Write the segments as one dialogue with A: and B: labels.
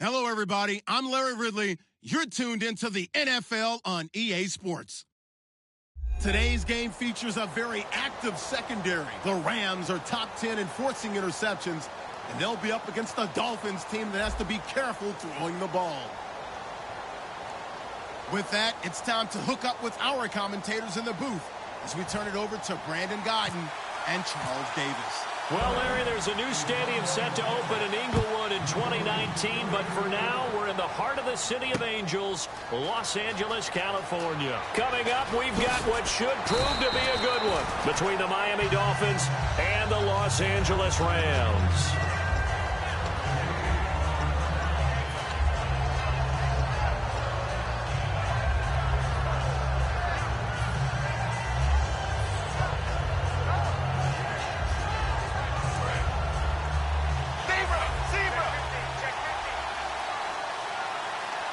A: Hello, everybody. I'm Larry Ridley. You're tuned into the NFL on EA Sports. Today's game features a very active secondary. The Rams are top 10 in forcing interceptions, and they'll be up against the Dolphins team that has to be careful throwing the ball. With that, it's time to hook up with our commentators in the booth as we turn it over to Brandon Gaudin and Charles Davis.
B: Well, Larry, there's a new stadium set to open in Inglewood in 2019, but for now, we're in the heart of the City of Angels, Los Angeles, California. Coming up, we've got what should prove to be a good one between the Miami Dolphins and the Los Angeles Rams.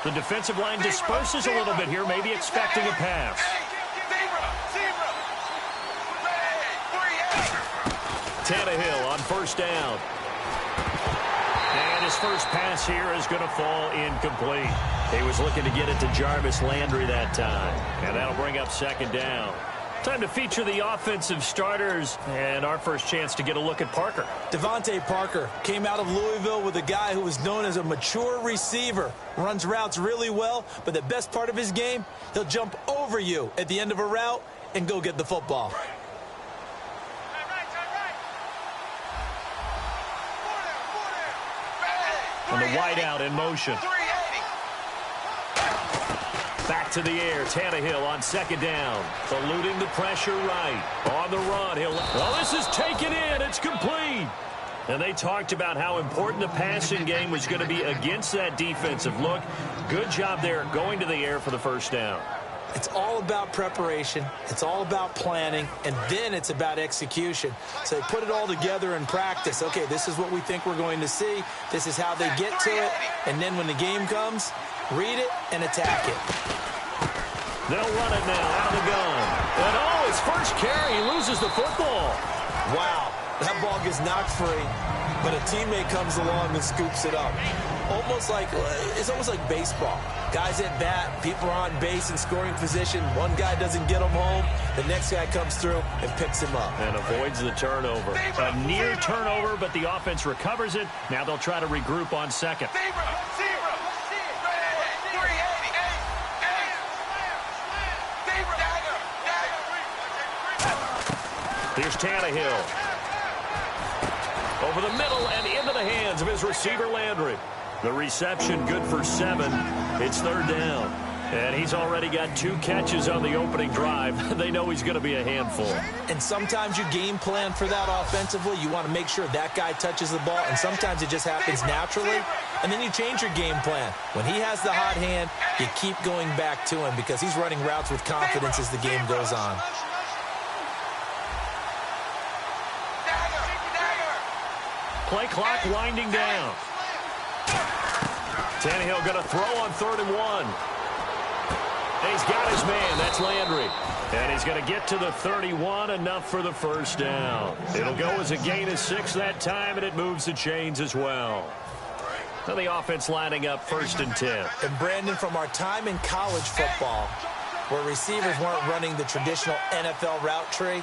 B: The defensive line disperses a little bit here, maybe expecting a pass. Tannehill on first down. And his first pass here is going to fall incomplete. He was looking to get it to Jarvis Landry that time. And that'll bring up second down. Time to feature the offensive starters, and our first chance to get a look at Parker.
C: Devontae Parker came out of Louisville with a guy who was known as a mature receiver. Runs routes really well, but the best part of his game, he'll jump over you at the end of a route and go get the football.
B: And the wideout in motion. Back to the air, Tannehill on second down. Eluding the pressure right. On the run, well, this is taken in. It's complete. And they talked about how important the passing game was going to be against that defensive look. Good job there going to the air for the first down.
C: It's all about preparation. It's all about planning. And then it's about execution. So they put it all together in practice. Okay, this is what we think we're going to see. This is how they get to it. And then when the game comes, read it and attack it.
B: They'll run it now out of the gun. And oh, his first carry, he loses the football.
C: Wow, that ball gets knocked free, but a teammate comes along and scoops it up. It's almost like baseball. Guys at bat, people are on base in scoring position. One guy doesn't get him home. The next guy comes through and picks him up.
B: And avoids the turnover. A near turnover, but the offense recovers it. Now they'll try to regroup on second. Here's Tannehill. Over the middle and into the hands of his receiver, Landry. The reception good for 7. It's third down. And he's already got 2 catches on the opening drive. They know he's going to be a handful.
C: And sometimes you game plan for that offensively. You want to make sure that guy touches the ball. And sometimes it just happens naturally. And then you change your game plan. When he has the hot hand, you keep going back to him because he's running routes with confidence as the game goes on.
B: Play clock winding down. Tannehill going to throw on 3rd and 1. He's got his man. That's Landry. And he's going to get to the 31, enough for the first down. It'll go as a gain of 6 that time, and it moves the chains as well. Now the offense lining up 1st and 10.
C: And Brandon, from our time in college football, where receivers weren't running the traditional NFL route tree,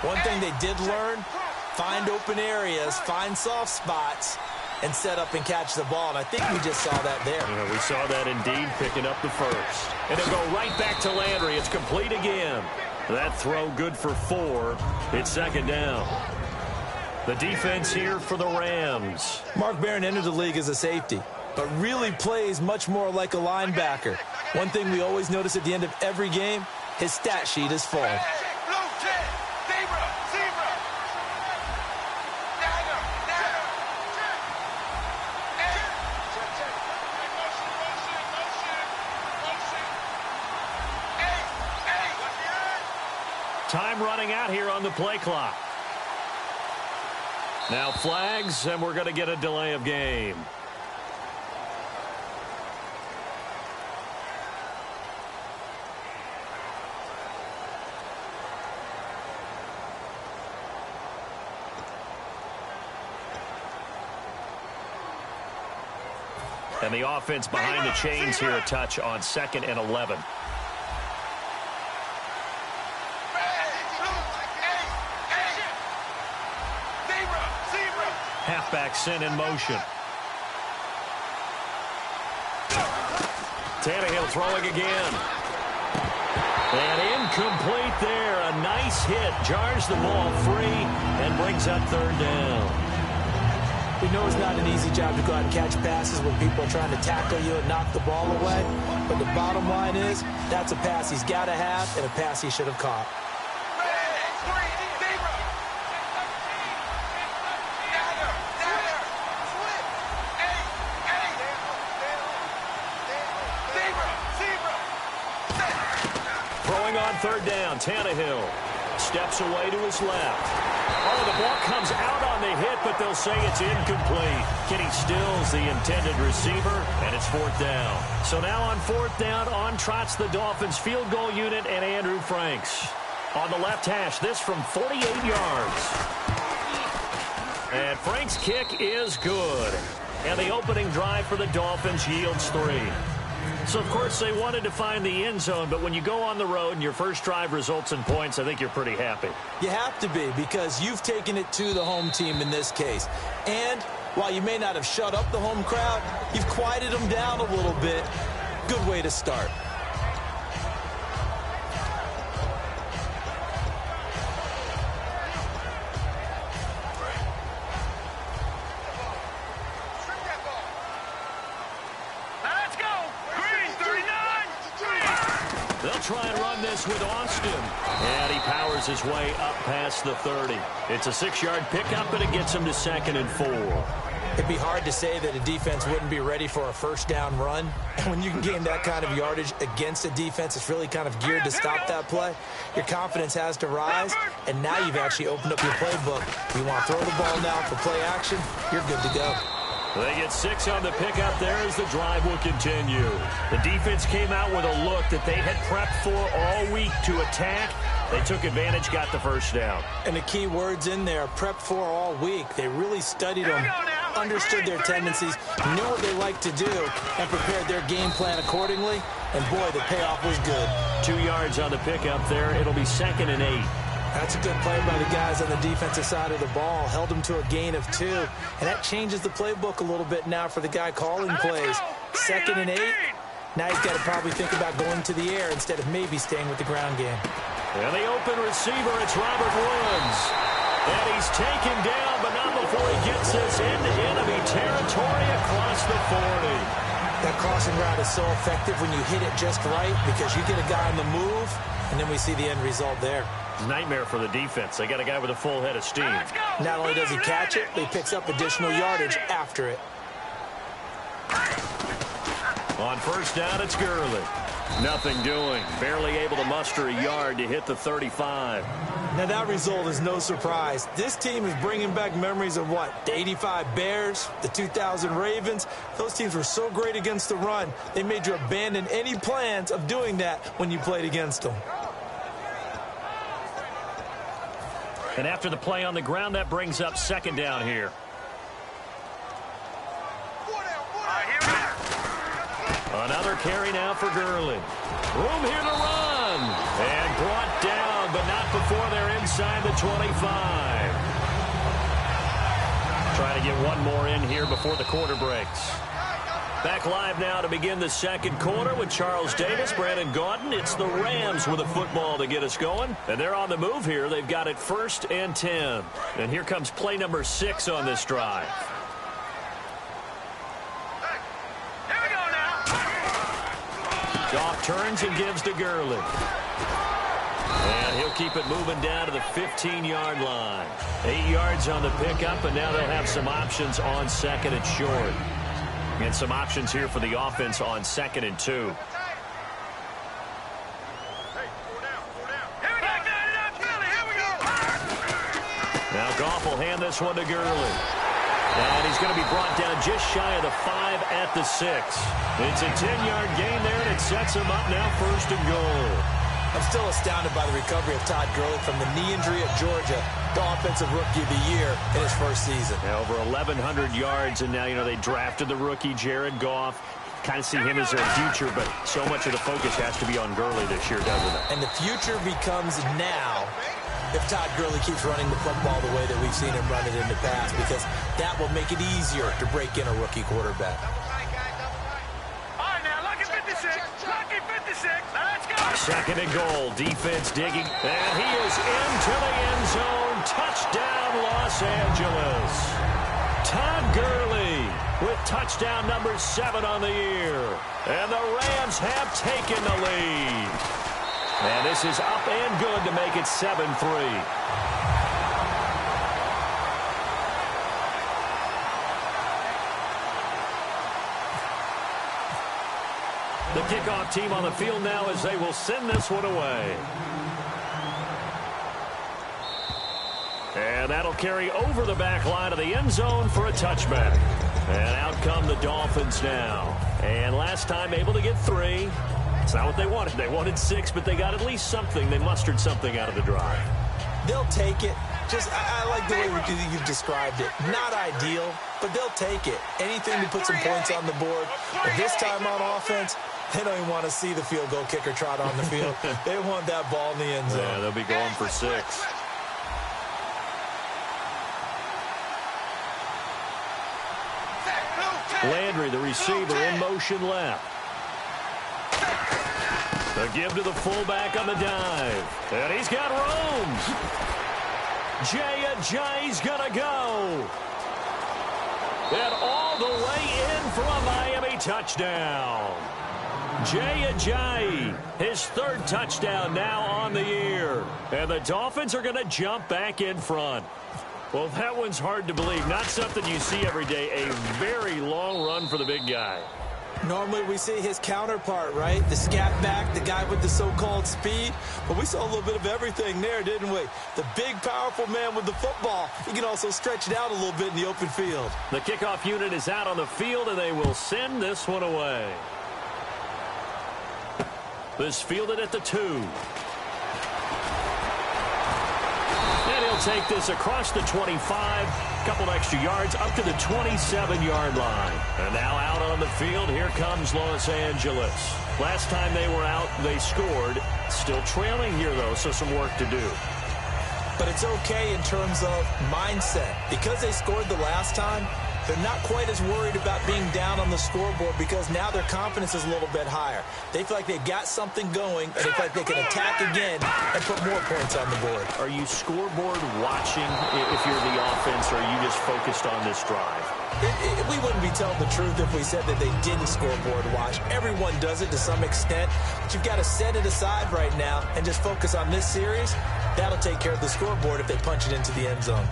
C: one thing they did learn, find open areas, find soft spots, and set up and catch the ball. And I think we just saw that there.
B: Yeah, we saw that indeed, picking up the first. And it'll go right back to Landry. It's complete again. That throw good for 4. It's second down. The defense here for the Rams.
C: Mark Barron entered the league as a safety, but really plays much more like a linebacker. One thing we always notice at the end of every game, his stat sheet is full.
B: Time running out here on the play clock. Now flags, and we're going to get a delay of game. And the offense behind the chains here a touch on 2nd and 11. Halfback sent in motion. Tannehill throwing again. And incomplete there. A nice hit. Jars the ball free and brings up 3rd down.
C: We know it's not an easy job to go out and catch passes when people are trying to tackle you and knock the ball away. But the bottom line is, that's a pass he's got to have and a pass he should have caught.
B: Throwing on 3rd down, Tannehill steps away to his left. Oh, the ball comes out on the hit, but they'll say it's incomplete. Kenny Stills, the intended receiver, and it's 4th down. So now on 4th down, on trots the Dolphins field goal unit and Andrew Franks. On the left hash, this from 48 yards. And Franks' kick is good. And the opening drive for the Dolphins yields 3. So, of course, they wanted to find the end zone, but when you go on the road and your first drive results in points, I think you're pretty happy.
C: You have to be, because you've taken it to the home team in this case. And while you may not have shut up the home crowd, you've quieted them down a little bit. Good way to start.
B: Try and run this with Austin. And he powers his way up past the 30. It's a 6-yard pickup, and it gets him to 2nd and 4.
C: It'd be hard to say that a defense wouldn't be ready for a first down run. And when you can gain that kind of yardage against a defense that's really kind of geared to stop that play, your confidence has to rise. And now you've actually opened up your playbook. You want to throw the ball now for play action, you're good to go.
B: They get 6 on the pickup there as the drive will continue. The defense came out with a look that they had prepped for all week to attack. They took advantage, got the first down.
C: And the key words in there, prepped for all week. They really studied them, understood their tendencies, knew what they like to do, and prepared their game plan accordingly. And, boy, the payoff was good.
B: 2 yards on the pickup there. It'll be 2nd and 8.
C: That's a good play by the guys on the defensive side of the ball. Held them to a gain of 2. And that changes the playbook a little bit now for the guy calling plays. 2nd and 8. Now he's got to probably think about going to the air instead of maybe staying with the ground game.
B: And the open receiver, it's Robert Woods. And he's taken down, but not before he gets this into enemy territory across the 40.
C: That crossing route is so effective when you hit it just right because you get a guy on the move, and then we see the end result there.
B: Nightmare for the defense. They got a guy with a full head of steam.
C: Not only does he catch it, but he picks up additional yardage after it.
B: On first down, it's Gurley. Nothing doing. Barely able to muster a yard to hit the 35.
C: Now, that result is no surprise. This team is bringing back memories of what? The 85 Bears, the 2000 Ravens. Those teams were so great against the run, they made you abandon any plans of doing that when you played against them.
B: And after the play on the ground, that brings up 2nd down here. Another carry now for Gurley. Room here to run. And brought down, but not before they're inside the 25. Trying to get one more in here before the quarter breaks. Back live now to begin the second quarter with Charles Davis, Brandon Gaudin. It's the Rams with a football to get us going. And they're on the move here. They've got it 1st and 10. And here comes play number 6 on this drive. Goff turns and gives to Gurley. And he'll keep it moving down to the 15-yard line. 8 yards on the pickup, and now they'll have some options on 2nd and short. And some options here for the offense on 2nd and 2. Now Goff will hand this one to Gurley. And he's going to be brought down just shy of the 5 at the 6. It's a 10-yard gain there, and it sets him up now 1st and goal.
C: I'm still astounded by the recovery of Todd Gurley from the knee injury at Georgia, the Offensive Rookie of the Year in his first season.
B: Yeah, over 1,100 yards, and now, they drafted the rookie, Jared Goff. Kind of see him as their future, but so much of the focus has to be on Gurley this year, doesn't it?
C: And the future becomes now if Todd Gurley keeps running the football the way that we've seen him run it in the past, because that will make it easier to break in a rookie quarterback.
D: All right, now, lucky 56. Lucky 56. Let's go.
B: Second and goal. Defense digging. And he is into the end zone. Touchdown, Los Angeles. Todd Gurley with touchdown number 7 on the year. And the Rams have taken the lead. And this is up and good to make it 7-3. The kickoff team on the field now as they will send this one away. And that'll carry over the back line of the end zone for a touchback. And out come the Dolphins now. And last time able to get 3. It's not what they wanted. They wanted 6, but they got at least something. They mustered something out of the drive.
C: They'll take it. I like the way you've described it. Not ideal, but they'll take it. Anything to put some points on the board. But this time on offense, they don't even want to see the field goal kicker trot on the field. They want that ball in the end zone.
B: Yeah, they'll be going for 6. Landry, the receiver, in motion left. The give to the fullback on the dive. And he's got Romes. Jay Ajayi's going to go. And all the way in for a Miami touchdown. Jay Ajayi, his 3rd touchdown now on the year. And the Dolphins are going to jump back in front. Well, that one's hard to believe. Not something you see every day. A very long run for the big guy.
C: Normally we see his counterpart, right? The scat back, the guy with the so-called speed. But we saw a little bit of everything there, didn't we? The big, powerful man with the football. He can also stretch it out a little bit in the open field.
B: The kickoff unit is out on the field, and they will send this one away. This fielded at the 2. And he'll take this across the 25. Couple extra yards up to the 27-yard line. And now out on the field, here comes Los Angeles. Last time they were out, they scored. Still trailing here, though, so some work to do.
C: But it's okay in terms of mindset. Because they scored the last time, they're not quite as worried about being down on the scoreboard because now their confidence is a little bit higher. They feel like they've got something going, and they feel like they can attack again and put more points on the board.
B: Are you scoreboard watching if you're the offense, or are you just focused on this drive?
C: We wouldn't be telling the truth if we said that they didn't scoreboard watch. Everyone does it to some extent, but you've got to set it aside right now and just focus on this series. That'll take care of the scoreboard if they punch it into the end zone.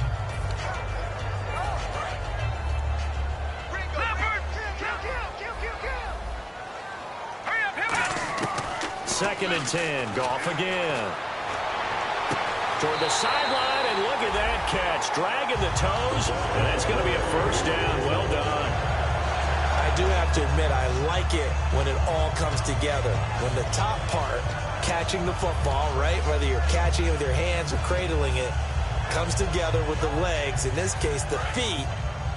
B: Second and 10. Goff again. Toward the sideline, and look at that catch. Dragging the toes, and that's going to be a first down. Well done.
C: I do have to admit, I like it when it all comes together. When the top part, catching the football, right, whether you're catching it with your hands or cradling it, comes together with the legs, in this case the feet,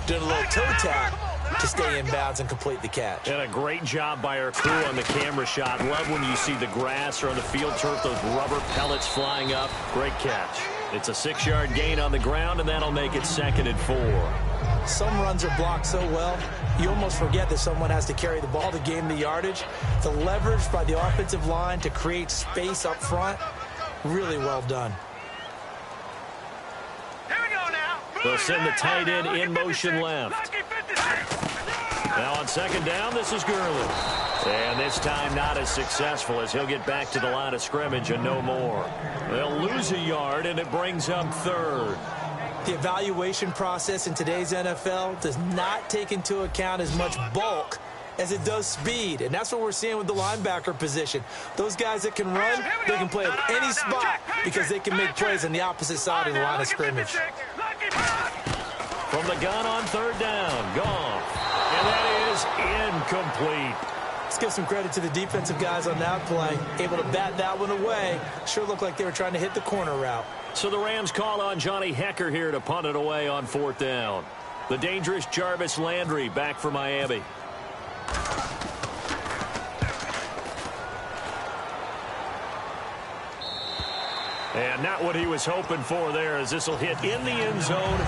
C: doing a little toe tap to stay in bounds and complete the catch.
B: And a great job by our crew on the camera shot. Love when you see the grass or on the field turf, those rubber pellets flying up. Great catch. It's a 6-yard gain on the ground, and that'll make it 2nd and 4.
C: Some runs are blocked so well, you almost forget that someone has to carry the ball to gain the yardage. The leverage by the offensive line to create space up front, really well done.
B: They'll send the tight end in motion left. Now on 2nd down, this is Gurley. And this time not as successful as he'll get back to the line of scrimmage and no more. They'll lose a yard, and it brings up 3rd.
C: The evaluation process in today's NFL does not take into account as much bulk as it does speed. And that's what we're seeing with the linebacker position. Those guys that can run, they can play at any spot because they can make plays on the opposite side of the line of scrimmage.
B: From the gun on 3rd down, Goff. And that is incomplete.
C: Let's give some credit to the defensive guys on that play. Able to bat that one away. Sure looked like they were trying to hit the corner route.
B: So the Rams call on Johnny Hekker here to punt it away on 4th down. The dangerous Jarvis Landry back for Miami. And not what he was hoping for there, as this will hit in the end zone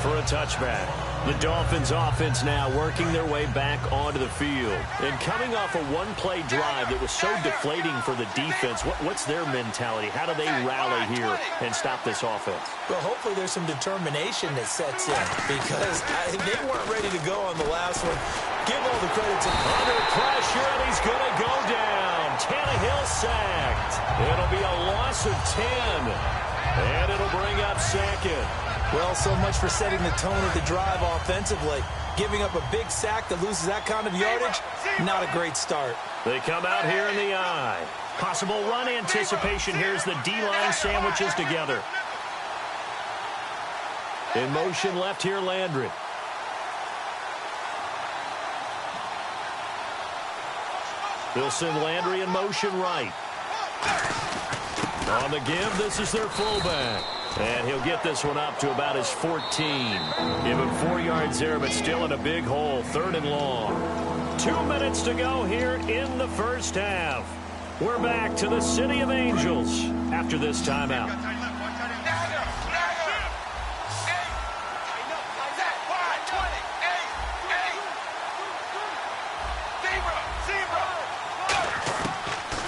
B: for a touchback. The Dolphins offense now working their way back onto the field. And coming off a one-play drive that was so deflating for the defense, what's their mentality? How do they rally here and stop this offense?
C: Well, hopefully there's some determination that sets in, because they weren't ready to go on the last one. Give all the credit to
B: under pressure, and he's going to go down. Tannehill sacked. It'll be a loss of 10, and it'll bring up second.
C: Well, so much for setting the tone of the drive offensively. Giving up a big sack that loses that kind of yardage, not a great start.
B: They come out here in the eye. Possible run anticipation. Here's the D-line sandwiches together. In motion left here, Landry. They'll send Landry in motion right. On the give, this is their fullback. And he'll get this one up to about his 14. Give him 4 yards there, but still in a big hole. 3rd and long. 2 minutes to go here in the first half. We're back to the City of Angels after this timeout.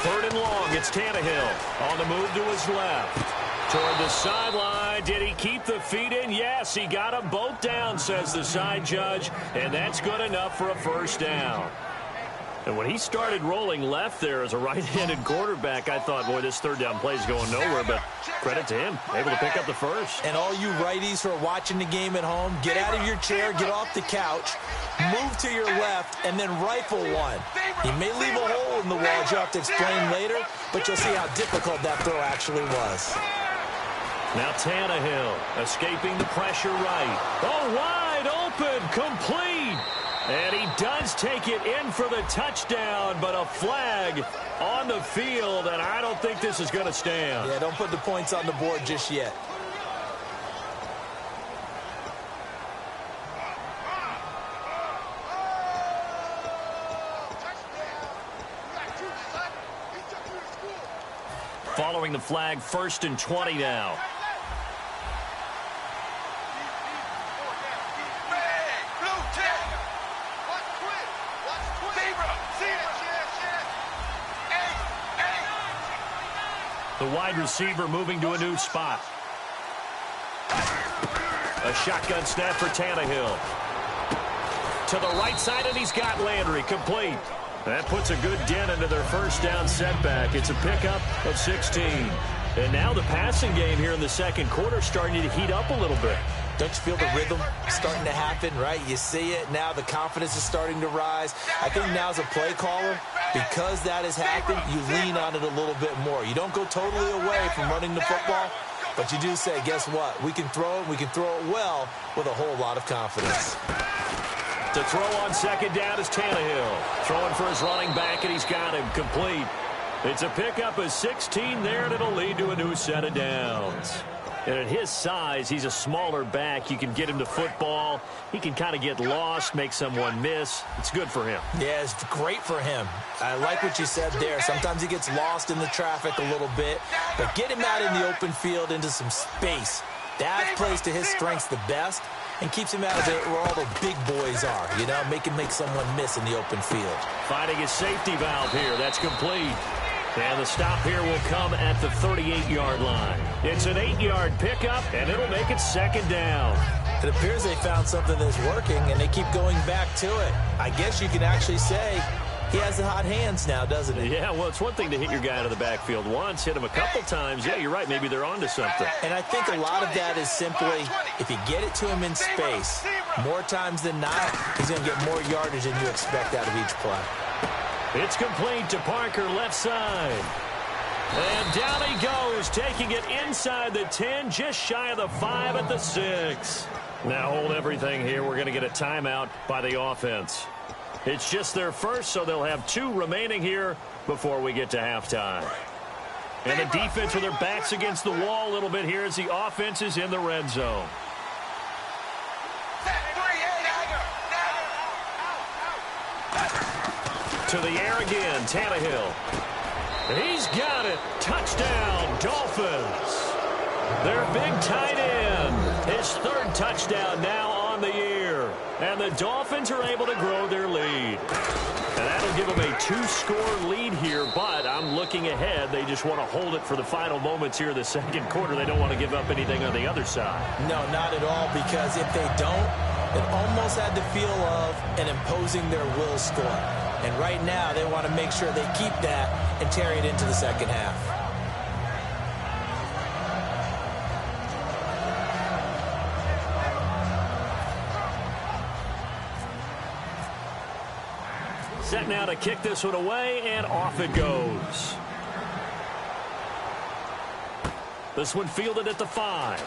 B: Third and long, it's Tannehill on the move to his left. Toward the sideline. Did he keep the feet in? Yes, he got them both down, says the side judge, and that's good enough for a first down. And when he started rolling left there as a right-handed quarterback, I thought, boy, this 3rd down play is going nowhere, but credit to him, able to pick up the first.
C: And all you righties who are watching the game at home, get out of your chair, get off the couch, move to your left, and then rifle one. He may leave a hole in the wall, which you'll have to explain later, but you'll see how difficult that throw actually was.
B: Now Tannehill escaping the pressure right. Oh, wide open, complete. And he does take it in for the touchdown, but a flag on the field, and I don't think this is going to stand.
C: Yeah, don't put the points on the board just yet.
B: Following the flag, 1st and 20 now. The wide receiver moving to a new spot. A shotgun snap for Tannehill. To the right side, and he's got Landry complete. That puts a good dent into their first down setback. It's a pickup of 16. And now the passing game here in the second quarter starting to heat up a little bit.
C: Don't you feel the rhythm starting to happen, right? You see it now. The confidence is starting to rise. I think now as a play caller, because that has happened, you lean on it a little bit more. You don't go totally away from running the football, but you do say, guess what? We can throw it. We can throw it well with a whole lot of confidence.
B: To throw on 2nd down is Tannehill. Throwing for his running back, and he's got him complete. It's a pickup of 16 there, and it'll lead to a new set of downs. And at his size, he's a smaller back. You can get him to football. He can kind of get lost, make someone miss. It's good for him.
C: Yeah, it's great for him. I like what you said there. Sometimes he gets lost in the traffic a little bit. But get him out in the open field into some space. That plays to his strengths the best and keeps him out of it where all the big boys are. You know, make someone miss in the open field.
B: Finding his safety valve here. That's complete. And the stop here will come at the 38-yard line. It's an 8-yard pickup, and it'll make it 2nd down.
C: It appears they found something that's working, and they keep going back to it. I guess you can actually say he has the hot hands now, doesn't he?
B: Yeah, well, it's one thing to hit your guy out of the backfield once, hit him a couple times. Yeah, you're right. Maybe they're onto something.
C: And I think a lot of that is simply if you get it to him in space, more times than not, he's going to get more yardage than you expect out of each play.
B: It's complete to Parker, left side. And down he goes, taking it inside the 10, just shy of the 5 at the 6. Now hold everything here. We're going to get a timeout by the offense. It's just their first, so they'll have 2 remaining here before we get to halftime. And the defense with their backs against the wall a little bit here as the offense is in the red zone. To the air again, Tannehill. He's got it. Touchdown, Dolphins. Their big tight end. His 3rd touchdown now on the year. And the Dolphins are able to grow their lead. And that'll give them a 2-score lead here, but I'm looking ahead. They just want to hold it for the final moments here in the second quarter. They don't want to give up anything on the other side.
C: No, not at all, because if they don't, it almost had the feel of an imposing their will score. And right now, they want to make sure they keep that and carry it into the second half.
B: Set now to kick this one away, and off it goes. This one fielded at the 5.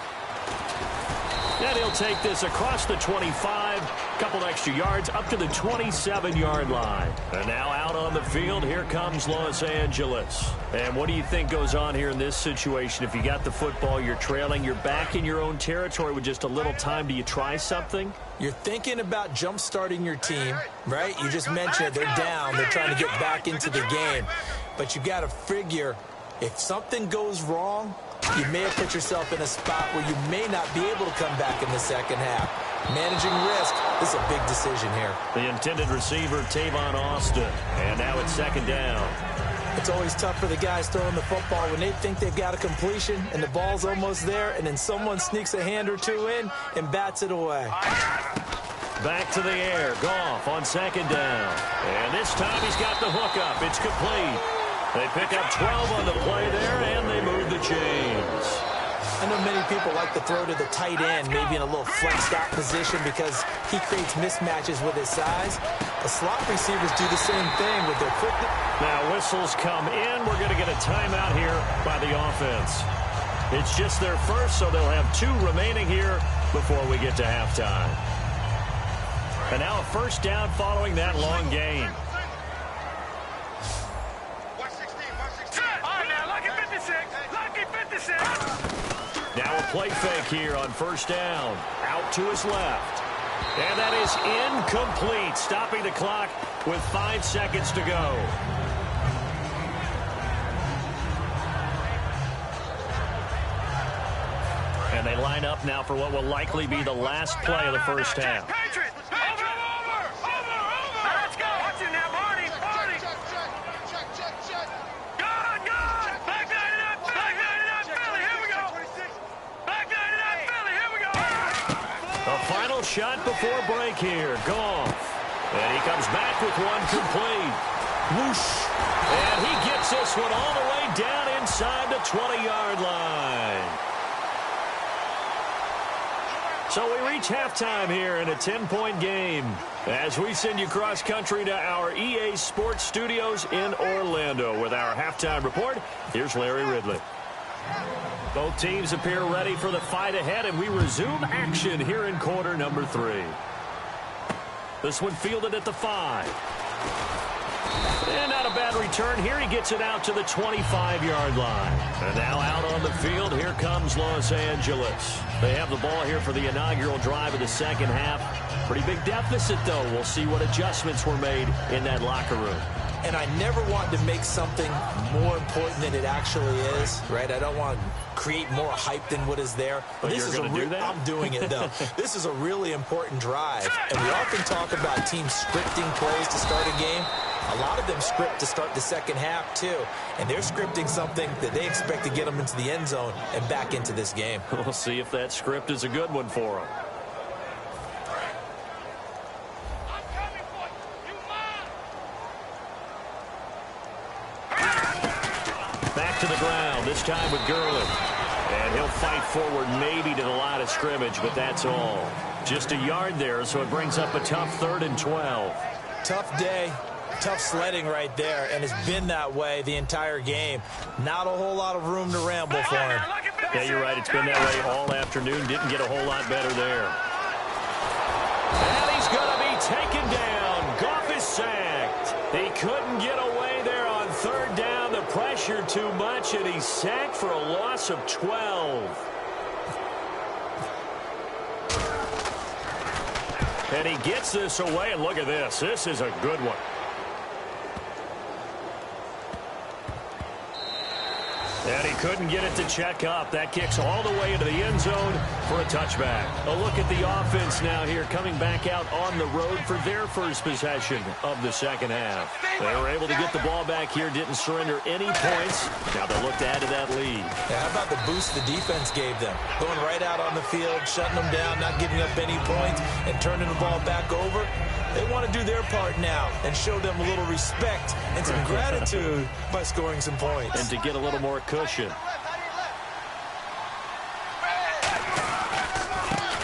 B: And he'll take this across the 25, couple extra yards up to the 27-yard line. And now out on the field, here comes Los Angeles. And what do you think goes on here in this situation? If you got the football, you're trailing, you're back in your own territory with just a little time. Do you try something?
C: You're thinking about jump-starting your team, right? You just mentioned it. They're down. They're trying to get back into the game. But you got to figure, if something goes wrong, you may have put yourself in a spot where you may not be able to come back in the second half. Managing risk is a big decision here.
B: The intended receiver, Tavon Austin. And now it's 2nd down.
C: It's always tough for the guys throwing the football when they think they've got a completion and the ball's almost there, and then someone sneaks a hand or 2 in and bats it away.
B: Back to the air. Goff on 2nd down. And this time he's got the hook up. It's complete. They pick up 12 on the play there, and they move the chains.
C: I know many people like to throw to the tight end, maybe in a little flexed out position because he creates mismatches with his size. The slot receivers do the same thing with their quickness.
B: Now whistles come in. We're going to get a timeout here by the offense. It's just their first, so they'll have 2 remaining here before we get to halftime. And now a 1st down following that long gain. Now a play fake here on 1st down. Out to his left. And that is incomplete, stopping the clock with 5 seconds to go. And they line up now for what will likely be the last play of the first half. Shot before break here. Goff. And he comes back with one complete. Whoosh. And he gets this one all the way down inside the 20-yard line. So we reach halftime here in a 10-point game as we send you cross-country to our EA Sports Studios in Orlando with our halftime report. Here's Larry Ridley. Both teams appear ready for the fight ahead, and we resume action here in quarter number 3. This one fielded at the 5. And not a bad return here. He gets it out to the 25-yard line. And now out on the field, here comes Los Angeles. They have the ball here for the inaugural drive of the second half. Pretty big deficit, though. We'll see what adjustments were made in that locker room.
C: And I never want to make something more important than it actually is, right? I don't want to create more hype than what is there.
B: But
C: this is
B: going to do that?
C: I'm doing it, though. This is a really important drive. And we often talk about teams scripting plays to start a game. A lot of them script to start the second half, too. And they're scripting something that they expect to get them into the end zone and back into this game.
B: We'll see if that script is a good one for them. Back to the ground, this time with Gurley. And he'll fight forward maybe to the line of scrimmage, but that's all. Just a yard there, so it brings up a tough 3rd and 12.
C: Tough day. Tough sledding right there, and it's been that way the entire game. Not a whole lot of room to ramble for him.
B: Yeah, you're right. It's been that way all afternoon. Didn't get a whole lot better there. And he's going to be taken down. Goff is sacked. He couldn't get away there on third down. The pressure too much, and he's sacked for a loss of 12. And he gets this away, and look at this. This is a good one. And he couldn't get it to check up. That kicks all the way into the end zone for a touchback. A look at the offense now here, coming back out on the road for their first possession of the second half. They were able to get the ball back here, didn't surrender any points. Now they look to add to that lead.
C: Yeah, how about the boost the defense gave them? Going right out on the field, shutting them down, not giving up any points, and turning the ball back over. They want to do their part now and show them a little respect and some gratitude by scoring some points.
B: And to get a little more cushion.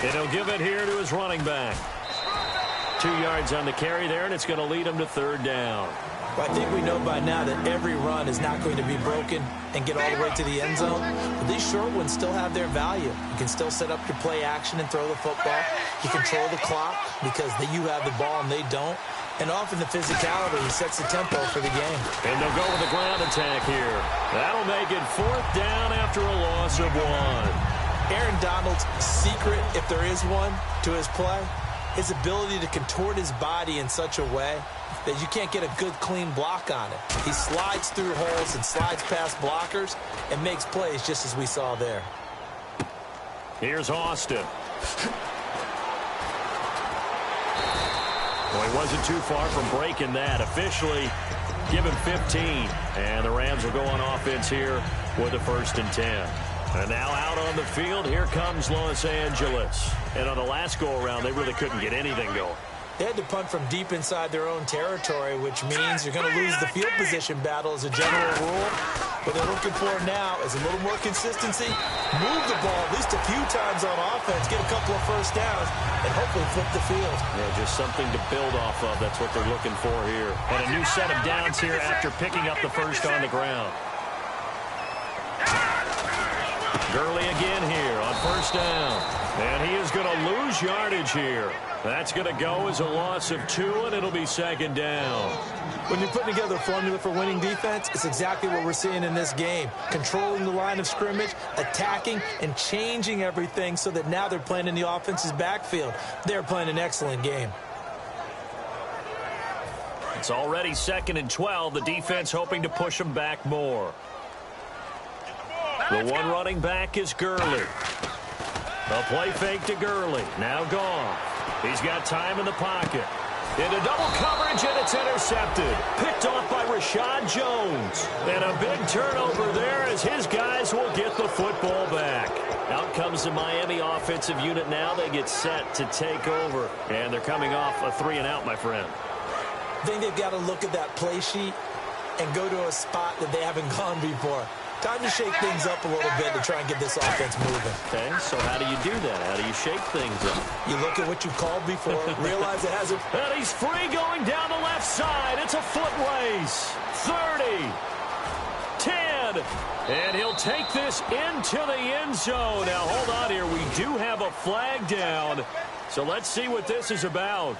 B: And he'll give it here to his running back. 2 yards on the carry there, and it's going to lead him to third down.
C: Well, I think we know by now that every run is not going to be broken and get all the way to the end zone. But these short ones still have their value. You can still set up your play action and throw the football. You control the clock because you have the ball and they don't. And often the physicality sets the tempo for the game.
B: And they'll go with a ground attack here. That'll make it fourth down after a loss of 1.
C: Aaron Donald's secret, if there is one, to his play, his ability to contort his body in such a way that you can't get a good, clean block on it. He slides through holes and slides past blockers and makes plays just as we saw there.
B: Here's Austin. Well, he wasn't too far from breaking that. Officially, give him 15. And the Rams will go on offense here with a 1st and 10. And now out on the field, here comes Los Angeles. And on the last go-around, they really couldn't get anything going.
C: They had to punt from deep inside their own territory, which means you're going to lose the field position battle as a general rule. What they're looking for now is a little more consistency, move the ball at least a few times on offense, get a couple of first downs, and hopefully flip the field.
B: Yeah, just something to build off of. That's what they're looking for here. And a new set of downs here after picking up the first on the ground. Gurley again here on first down. And he is going to lose yardage here. That's going to go as a loss of 2, and it'll be 2nd down.
C: When you're putting together a formula for winning defense, it's exactly what we're seeing in this game. Controlling the line of scrimmage, attacking, and changing everything so that now they're playing in the offense's backfield. They're playing an excellent game.
B: It's already 2nd and 12. The defense hoping to push them back more. The one running back is Gurley. A play fake to Gurley. Now gone. He's got time in the pocket. Into double coverage, and it's intercepted. Picked off by Rashad Jones. And a big turnover there as his guys will get the football back. Out comes the Miami offensive unit now. They get set to take over. And they're coming off a 3-and-out, my friend.
C: I think they've got to look at that play sheet and go to a spot that they haven't gone before. Time to shake things up a little bit to try and get this offense moving.
B: Okay, so how do you do that? How do you shake things up?
C: You look at what you've called before, realize it hasn't.
B: And he's free going down the left side. It's a foot race. 30. 10. And he'll take this into the end zone. Now, hold on here. We do have a flag down. So let's see what this is about.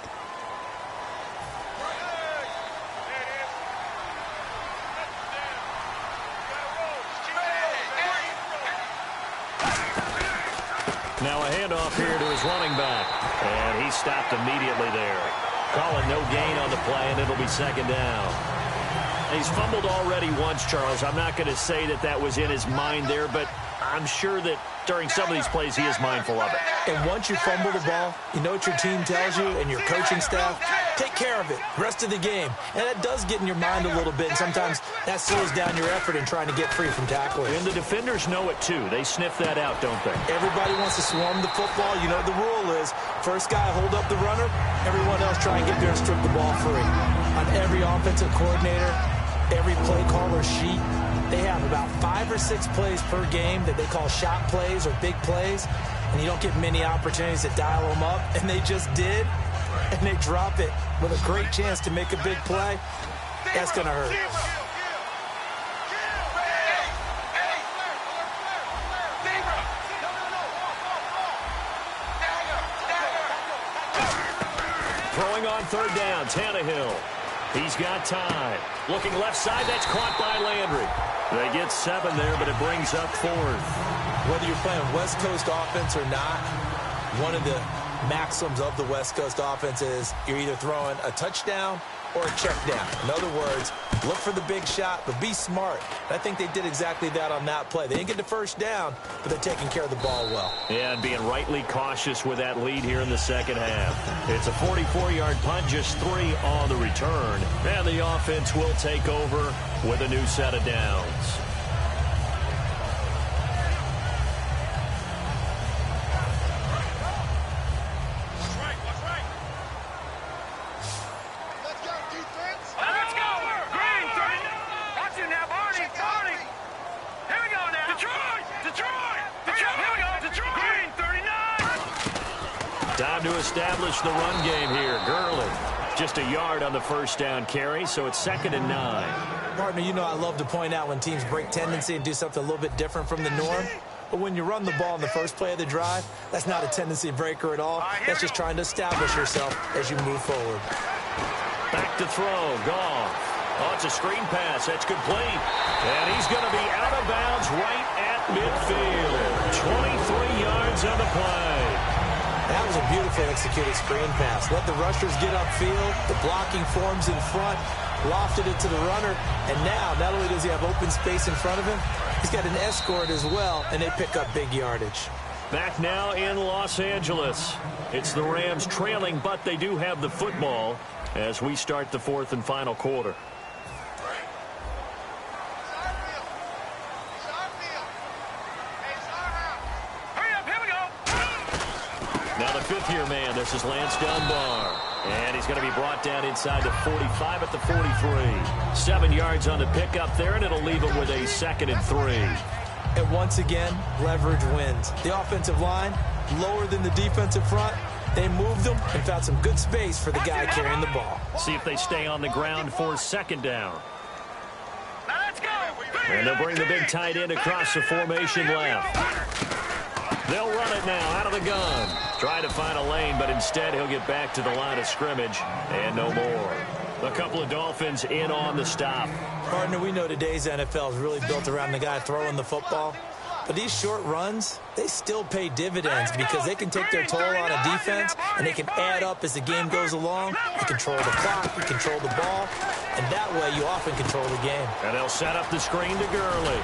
B: Now a handoff here to his running back. And he stopped immediately there. Call it no gain on the play, and it'll be 2nd down. He's fumbled already once, Charles. I'm not going to say that that was in his mind there, but I'm sure that during some of these plays he is mindful of it.
C: And once you fumble the ball, you know what your team tells you and your coaching staff? Take care of it rest of the game. And that does get in your mind a little bit, and sometimes that slows down your effort in trying to get free from tackling.
B: And the defenders know it too. They sniff that out, don't they?
C: Everybody wants to swarm the football. You know the rule is first guy hold up the runner, everyone else try and get there and strip the ball free. On every offensive coordinator, every play caller sheet, they have about 5 or 6 plays per game that they call shot plays or big plays, and you don't get many opportunities to dial them up, and they just did, and they drop it with a great chance to make a big play. That's going to hurt.
B: Throwing on third down, Tannehill. He's got time. Looking left side, that's caught by Landry. They get 7 there, but it brings up 4th.
C: Whether you're playing West Coast offense or not, one of the maxims of the West Coast offense is you're either throwing a touchdown or a check down. In other words, look for the big shot, but be smart. And I think they did exactly that on that play. They didn't get the first down, but they're taking care of the ball well.
B: Yeah, and being rightly cautious with that lead here in the second half. It's a 44-yard punt, just 3 on the return. And the offense will take over with a new set of downs. Time to establish the run game here. Gurley, just a yard on the first down carry, so it's 2nd and 9.
C: Partner, you know I love to point out when teams break tendency and do something a little bit different from the norm. But when you run the ball in the first play of the drive, that's not a tendency breaker at all. That's just trying to establish yourself as you move forward.
B: Back to throw. Goff. Oh, it's a screen pass. That's complete. And he's going to be out of bounds right at midfield. 23 yards on the play.
C: That was a beautifully executed screen pass. Let the rushers get upfield. The blocking forms in front. Lofted it to the runner. And now, not only does he have open space in front of him, he's got an escort as well, and they pick up big yardage.
B: Back now in Los Angeles. It's the Rams trailing, but they do have the football as we start the 4th and final quarter. Now the 5th-year man, this is Lance Dunbar. And he's going to be brought down inside the 45 at the 43. 7 yards on the pickup there, and it'll leave him with a 2nd and 3.
C: And once again, leverage wins. The offensive line, lower than the defensive front. They moved them and found some good space for the guy carrying the ball.
B: See if they stay on the ground for 2nd down. And they'll bring the big tight end across the formation left. They'll run it now out of the gun. Try to find a lane, but instead he'll get back to the line of scrimmage and no more. A couple of Dolphins in on the stop.
C: Partner, we know today's NFL is really built around the guy throwing the football. But these short runs, they still pay dividends because they can take their toll on a defense and they can add up as the game goes along. You control the clock, you control the ball, and that way you often control the game.
B: And they'll set up the screen to Gurley.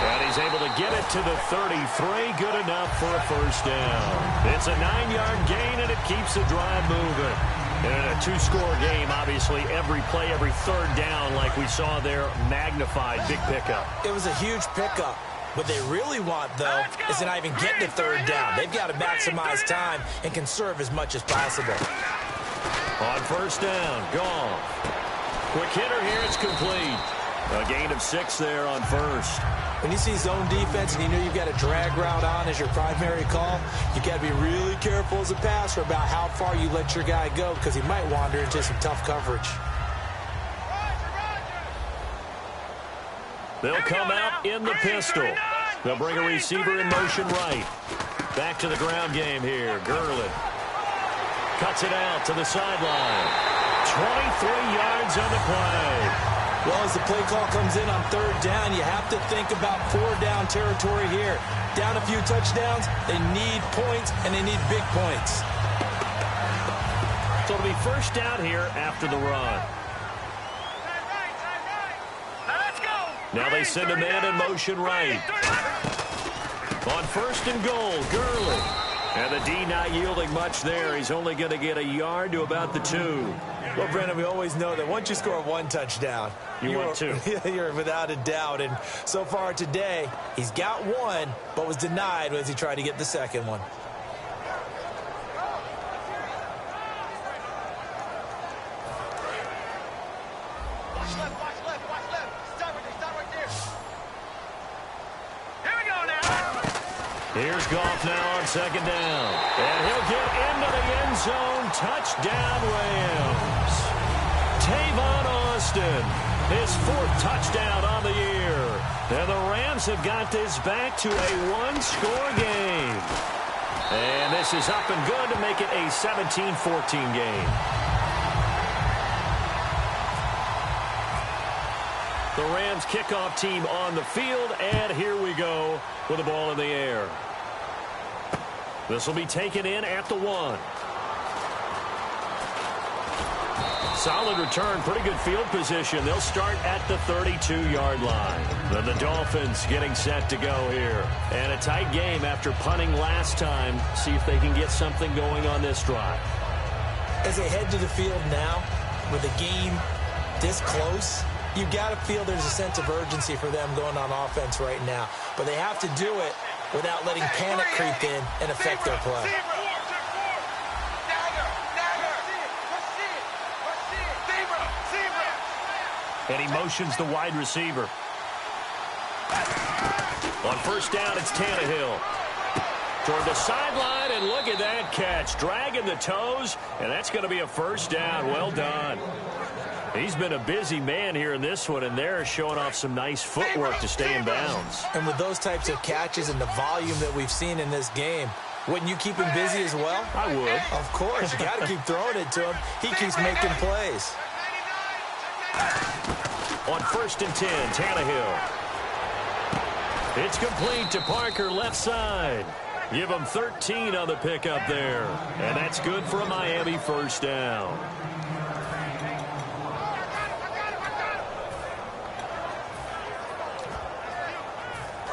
B: And he's able to get it to the 33. Good enough for a first down. It's a 9-yard gain, and it keeps the drive moving. And in a 2-score game, obviously, every play, every 3rd down, like we saw there, magnified. Big pickup.
C: It was a huge pickup. What they really want, though, is to not even get the 3rd down. They've got to maximize time and conserve as much as possible.
B: On first down, Goff. Quick hitter here, it's complete. A gain of 6 there on first.
C: When you see zone defense and you know you've got a drag route on as your primary call, you got to be really careful as a passer about how far you let your guy go because he might wander into some tough coverage.
B: They'll come out in the pistol. They'll bring a receiver in motion right. Back to the ground game here. Gurley cuts it out to the sideline. 23 yards on the play.
C: Well, as the play call comes in on 3rd down, you have to think about 4-down territory here. Down a few touchdowns, they need points, and they need big points.
B: So it'll be first down here after the run. Now they send a man in motion right. On 1st and goal, Gurley. And the D not yielding much there. He's only going to get a yard to about the 2.
C: Well, Brandon, we always know that once you score 1 touchdown,
B: you want 2.
C: You're without a doubt. And so far today, he's got 1, but was denied as he tried to get the 2nd one.
B: Here's Goff now on 2nd down. And he'll get into the end zone. Touchdown, Rams. Tavon Austin, his 4th touchdown on the year. And the Rams have got this back to a 1-score game. And this is up and good to make it a 17-14 game. The Rams kickoff team on the field, and here we go with the ball in the air. This will be taken in at the 1. Solid return, pretty good field position. They'll start at the 32-yard line. Then the Dolphins getting set to go here. And a tight game after punting last time. See if they can get something going on this drive.
C: As they head to the field now, with the game this close, you got to feel there's a sense of urgency for them going on offense right now. But they have to do it without letting panic creep in and affect their play.
B: And he motions the wide receiver. On first down, it's Tannehill. Toward the sideline, and look at that catch. Dragging the toes, and that's going to be a first down. Well done. He's been a busy man here in this one, and they're showing off some nice footwork to stay in bounds.
C: And with those types of catches and the volume that we've seen in this game, wouldn't you keep him busy as well?
B: I would.
C: Of course. You got to keep throwing it to him. He keeps making plays.
B: On first and 10, Tannehill. It's complete to Parker, left side. Give him 13 on the pickup there. And that's good for a Miami first down.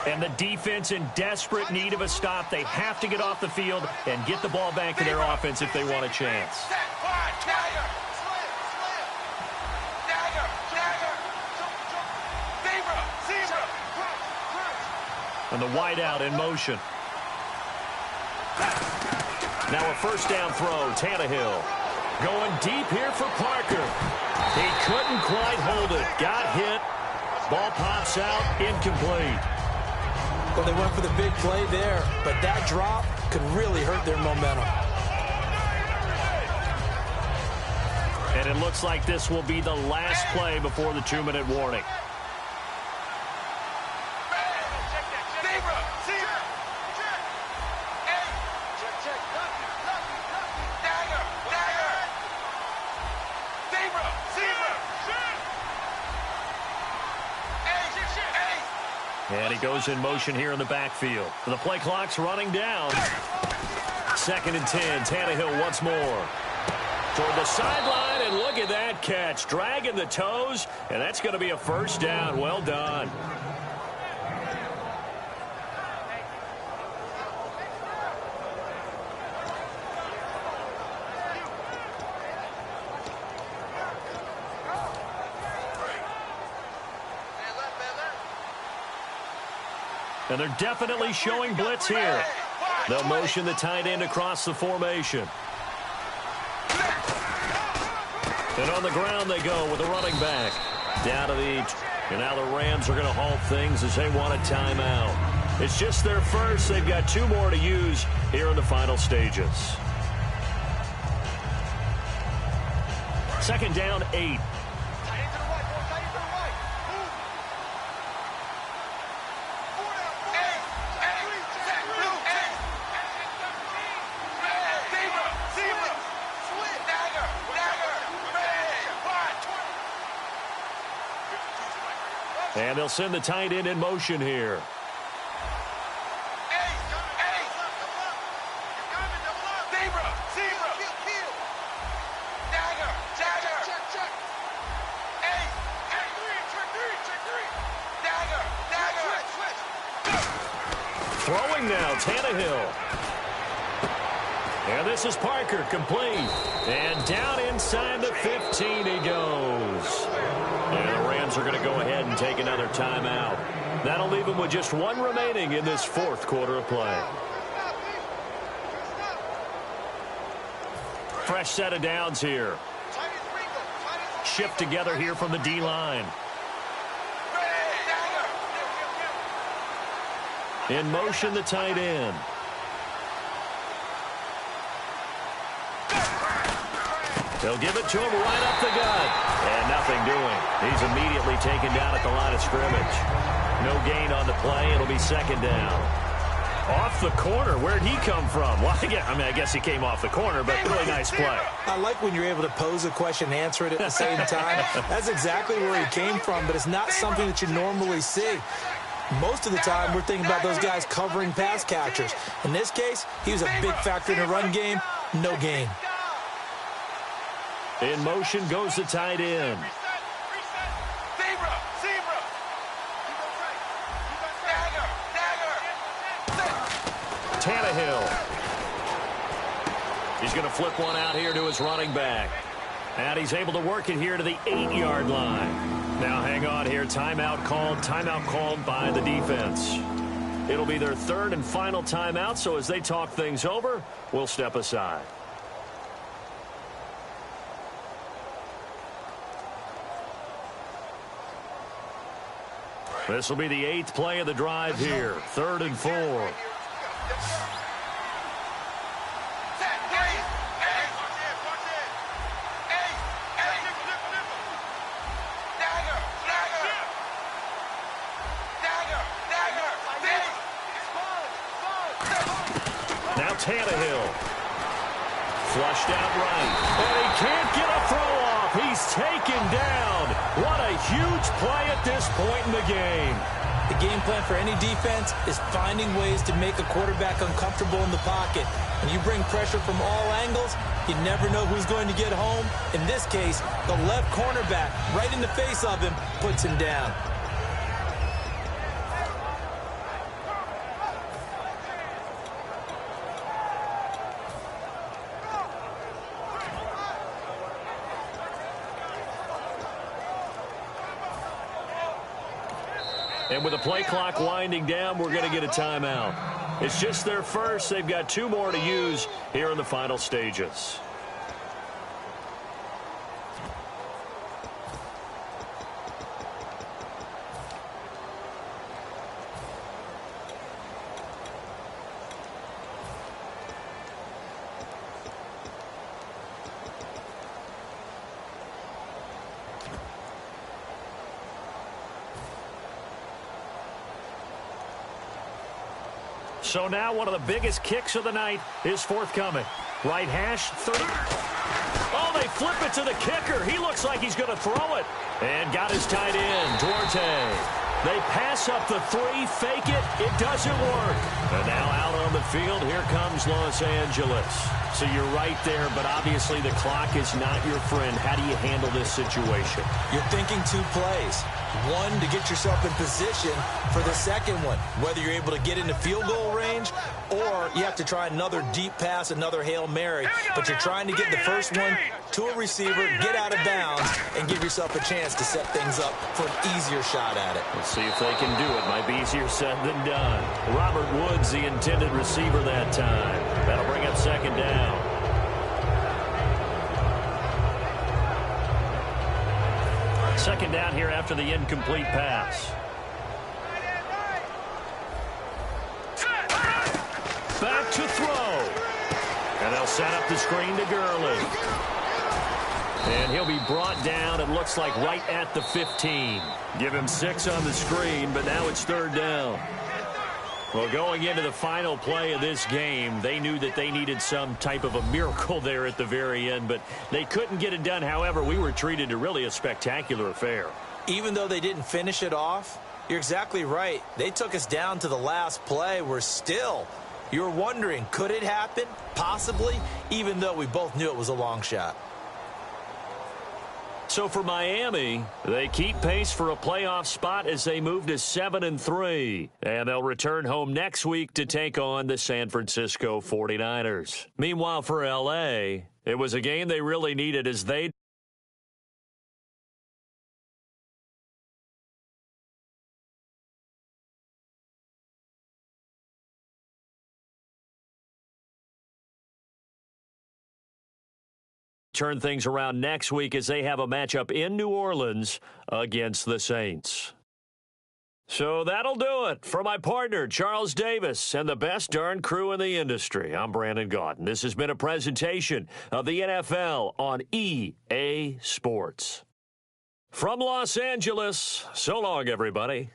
B: And the defense in desperate need of a stop. They have to get off the field and get the ball back to their offense if they want a chance. And the wideout in motion. Now a first down throw, Tannehill. Going deep here for Parker. He couldn't quite hold it. Got hit. Ball pops out, incomplete.
C: Well, they went for the big play there, but that drop could really hurt their momentum.
B: And it looks like this will be the last play before the 2-minute warning. And he goes in motion here in the backfield. The play clock's running down. 2nd and 10. Tannehill once more. Toward the sideline, and look at that catch. Dragging the toes, and that's going to be a first down. Well done. And they're definitely showing blitz here. They'll motion the tight end across the formation. And on the ground they go with the running back. Down to the... And now the Rams are going to halt things as they want a timeout. It's just their first. They've got 2 more to use here in the final stages. 2nd down, 8. And they'll send the tight end in motion here. Throwing now, Tannehill. And this is Parker, complete. And down inside the 15 he goes. And the Rams are going to go ahead and take another timeout. That'll leave them with just 1 remaining in this 4th quarter of play. Fresh set of downs here. Shift together here from the D-line. In motion, the tight end. They'll give it to him right up the gut. And nothing doing. He's immediately taken down at the line of scrimmage. No gain on the play. It'll be 2nd down. Off the corner. Where'd he come from? Well, I guess he came off the corner, but really nice play.
C: I like when you're able to pose a question and answer it at the same time. That's exactly where he came from, but it's not something that you normally see. Most of the time, we're thinking about those guys covering pass catchers. In this case, he was a big factor in the run game. No gain.
B: In motion goes the tight end. Tannehill. He's going to flip one out here to his running back. And he's able to work it here to the 8-yard line. Now hang on here. Timeout called by the defense. It'll be their third and final timeout, so as they talk things over, we'll step aside. This will be the 8th play of the drive here. 3rd and 4. Now Tannehill. Flushed out right. And he can't get a throw off. He's taken down. What a huge play at this point in the game.
C: The game plan for any defense is finding ways to make a quarterback uncomfortable in the pocket. When you bring pressure from all angles, you never know who's going to get home. In this case, the left cornerback, right in the face of him, puts him down.
B: And with the play clock winding down, we're going to get a timeout. It's just their first. They've got 2 more to use here in the final stages. So now one of the biggest kicks of the night is forthcoming. Right hash, 30. Oh, they flip it to the kicker. He looks like he's going to throw it. And got his tight end, Duarte. They pass up the 3, fake it. It doesn't work. And now out on the field, here comes Los Angeles. So you're right there, but obviously the clock is not your friend. How do you handle this situation?
C: You're thinking 2 plays. One, to get yourself in position for the second one, whether you're able to get into field goal range or you have to try another deep pass, another Hail Mary. But you're trying to get the first one to a receiver, get out of bounds, and give yourself a chance to set things up for an easier shot at it.
B: Let's see if they can do it. Might be easier said than done. Robert Woods, the intended receiver that time. That'll bring up 2nd down. Second down here after the incomplete pass. Back to throw. And they'll set up the screen to Gurley. And he'll be brought down, it looks like, right at the 15. Give him 6 on the screen, but now it's 3rd down. Well, going into the final play of this game, they knew that they needed some type of a miracle there at the very end, but they couldn't get it done. However, we were treated to really a spectacular affair.
C: Even though they didn't finish it off, you're exactly right. They took us down to the last play. We're still, you're wondering, could it happen? Possibly, even though we both knew it was a long shot.
B: So for Miami, they keep pace for a playoff spot as they move to 7-3. And they'll return home next week to take on the San Francisco 49ers. Meanwhile, for L.A., it was a game they really needed as they turn things around next week as they have a matchup in New Orleans against the Saints. So that'll do it. For my partner, Charles Davis, and the best darn crew in the industry, I'm Brandon Gaudin. This has been a presentation of the NFL on EA Sports. From Los Angeles, so long, everybody.